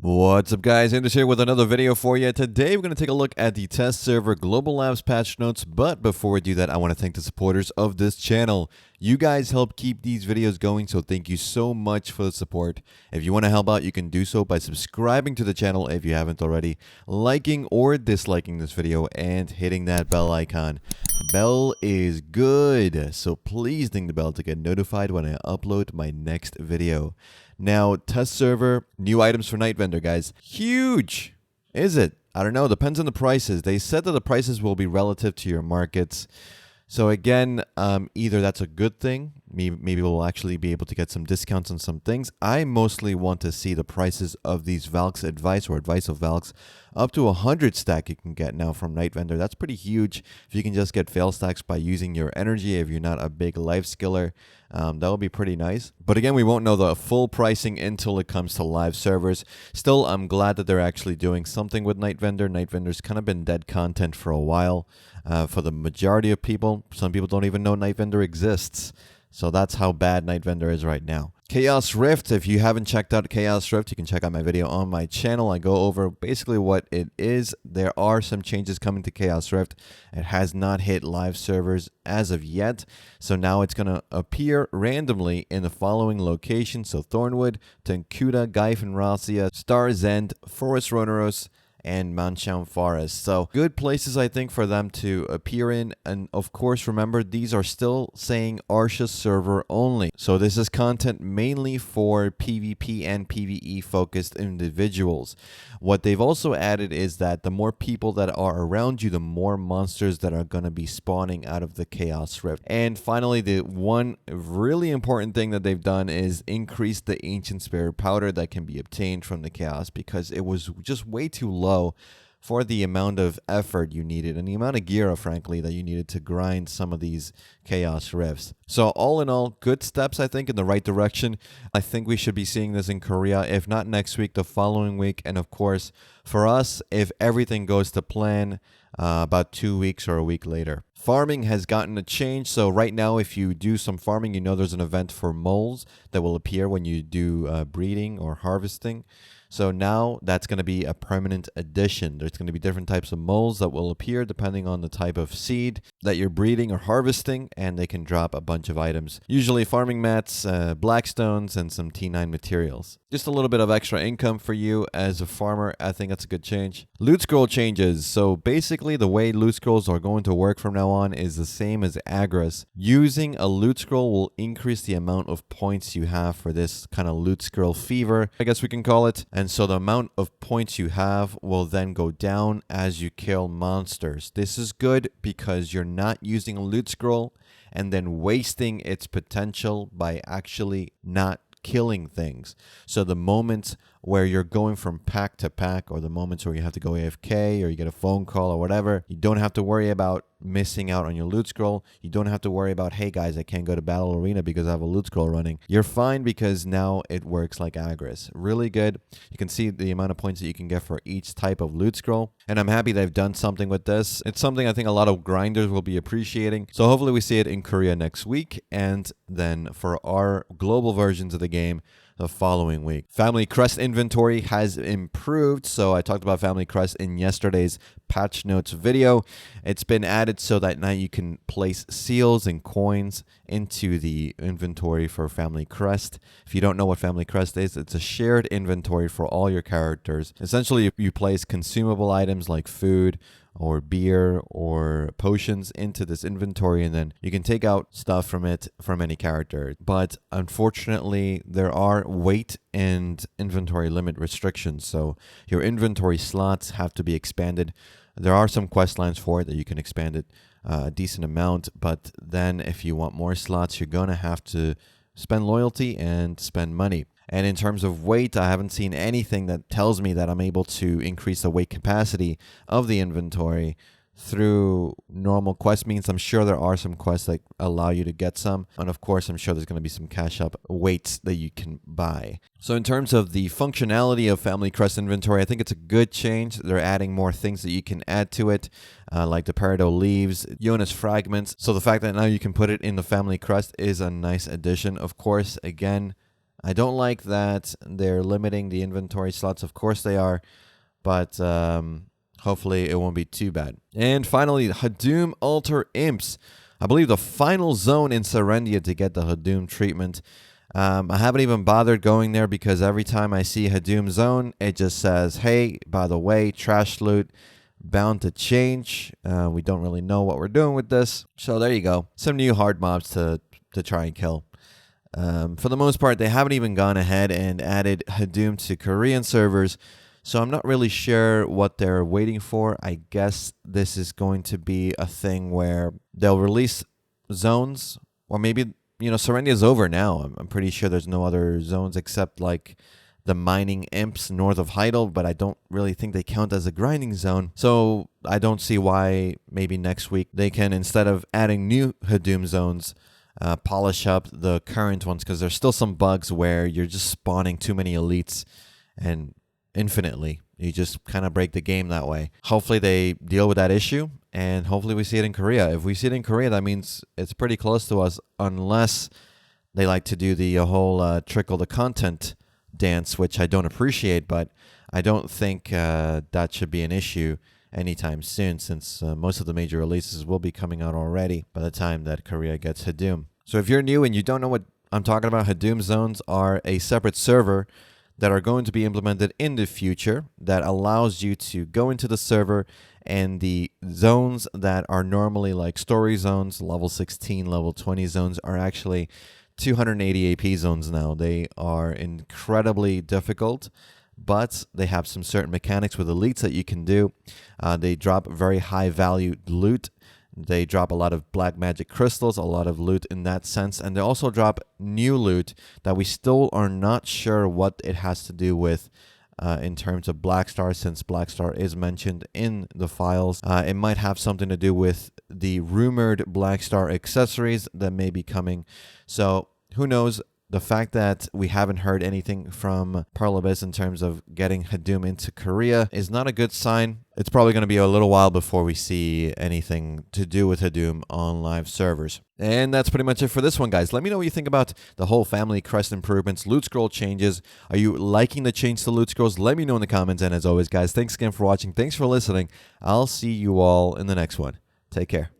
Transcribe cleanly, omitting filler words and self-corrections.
What's up, guys? Anders here with another video for you. Today we're going to take a look at the test server Global Labs patch notes, but before we do that, I want to thank the supporters of this channel. You guys help keep these videos going, so thank you so much for the support. If you want to help out, you can do so by subscribing to the channel if you haven't already, liking or disliking this video, and hitting that bell icon. Bell is good, so please ding the bell to get notified when I upload my next video. Now, test server, new items for Night Vendor, guys. Huge! Is it? I don't know. Depends on the prices. They said that the prices will be relative to your markets. So again, either that's a good thing. Maybe we'll actually be able to get some discounts on some things. I mostly want to see the prices of these Valk's advice or advice of Valk's. Up to 100 stack you can get now from Night Vendor. That's pretty huge. If you can just get fail stacks by using your energy, if you're not a big Lifeskiller, that would be pretty nice. But again, we won't know the full pricing until it comes to live servers. Still, I'm glad that they're actually doing something with Night Vendor. Night Vendor's kind of been dead content for a while for the majority of people. Some people don't even know Night Vendor exists. So that's how bad Night Vendor is right now. Chaos Rift, if you haven't checked out Chaos Rift, you can check out my video on my channel. I go over basically what it is. There are some changes coming to Chaos Rift. It has not hit live servers as of yet. So now it's going to appear randomly in the following locations. So Thornwood, Tenkuda, Gaifen-Rasia, Star's End, Forest Roneros, and Mancham Forest. So good places, I think, for them to appear in. And of course, remember, these are still saying Arsha server only. So this is content mainly for PvP and PvE focused individuals. What they've also added is that the more people that are around you, the more monsters that are going to be spawning out of the Chaos Rift. And finally, the one really important thing that they've done is increase the Ancient Spirit Powder that can be obtained from the Chaos, because it was just way too low for the amount of effort you needed and the amount of gear, frankly, that you needed to grind some of these Chaos Rifts. So all in all, good steps, I think, in the right direction. I think we should be seeing this in Korea, if not next week, the following week. And of course, for us, if everything goes to plan, about 2 weeks or a week later. Farming has gotten a change. So right now, if you do some farming, you know there's an event for moles that will appear when you do breeding or harvesting. So now that's going to be a permanent addition. There's going to be different types of moles that will appear depending on the type of seed that you're breeding or harvesting, and they can drop a bunch of items. Usually farming mats, blackstones, and some T9 materials. Just a little bit of extra income for you as a farmer. I think that's a good change. Loot scroll changes. So basically the way loot scrolls are going to work from now on is the same as Agras. Using a loot scroll will increase the amount of points you have for this kind of loot scroll fever, I guess we can call it. And so the amount of points you have will then go down as you kill monsters. This is good because you're not using a loot scroll and then wasting its potential by actually not killing things. So the moments where you're going from pack to pack, or the moments where you have to go AFK or you get a phone call or whatever, you don't have to worry about missing out on your loot scroll. You don't have to worry about, hey guys, I can't go to Battle Arena because I have a loot scroll running. You're fine because now it works like Agras. Really good. You can see the amount of points that you can get for each type of loot scroll. And I'm happy they've done something with this. It's something I think a lot of grinders will be appreciating. So hopefully we see it in Korea next week. And then for our global versions of the game, the following week. Family Crest inventory has improved. So I talked about Family Crest in yesterday's patch notes video. It's been added so that now you can place seals and coins into the inventory for Family Crest. If you don't know what Family Crest is, it's a shared inventory for all your characters. Essentially, you place consumable items like food or beer or potions into this inventory, and then you can take out stuff from it from any character. But unfortunately, there are weight and inventory limit restrictions, so your inventory slots have to be expanded. There are some quest lines for it that you can expand it a decent amount, but then if you want more slots, you're going to have to spend loyalty and spend money. And in terms of weight, I haven't seen anything that tells me that I'm able to increase the weight capacity of the inventory through normal quest means. I'm sure there are some quests that allow you to get some. And of course, I'm sure there's going to be some cash up weights that you can buy. So in terms of the functionality of Family Crest inventory, I think it's a good change. They're adding more things that you can add to it, like the Peridot leaves, Jonas fragments. So the fact that now you can put it in the Family Crest is a nice addition. Of course, again, I don't like that they're limiting the inventory slots. Of course they are, but hopefully it won't be too bad. And finally, Hadum Altar Imps. I believe the final zone in Serendia to get the Hadum treatment. I haven't even bothered going there because every time I see Hadum Zone, it just says, hey, by the way, trash loot, bound to change. We don't really know what we're doing with this. So there you go. Some new hard mobs to try and kill. For the most part, they haven't even gone ahead and added Hadum to Korean servers. So I'm not really sure what they're waiting for. I guess this is going to be a thing where they'll release zones, or maybe, Serendia is over now. I'm pretty sure there's no other zones except like the mining imps north of Heidel, but I don't really think they count as a grinding zone. So I don't see why maybe next week they can, instead of adding new Hadum zones, polish up the current ones, because there's still some bugs where you're just spawning too many elites and infinitely. You just kind of break the game that way. Hopefully they deal with that issue, and hopefully we see it in Korea. If we see it in Korea, that means it's pretty close to us, unless they like to do the whole trickle the content dance, which I don't appreciate, but I don't think that should be an issue anytime soon, since most of the major releases will be coming out already by the time that Korea gets Hadum. So if you're new and you don't know what I'm talking about, Hadum zones are a separate server that are going to be implemented in the future that allows you to go into the server, and the zones that are normally like story zones, level 16, level 20 zones, are actually 280 AP zones now. They are incredibly difficult, but they have some certain mechanics with elites that you can do. They drop very high value loot. They drop a lot of black magic crystals, a lot of loot in that sense. And they also drop new loot that we still are not sure what it has to do with in terms of Blackstar, since Blackstar is mentioned in the files. It might have something to do with the rumored Blackstar accessories that may be coming. So who knows? The fact that we haven't heard anything from Pearl Abyss in terms of getting Hadum into Korea is not a good sign. It's probably going to be a little while before we see anything to do with Hadum on live servers. And that's pretty much it for this one, guys. Let me know what you think about the whole family crest improvements, loot scroll changes. Are you liking the change to loot scrolls? Let me know in the comments. And as always, guys, thanks again for watching. Thanks for listening. I'll see you all in the next one. Take care.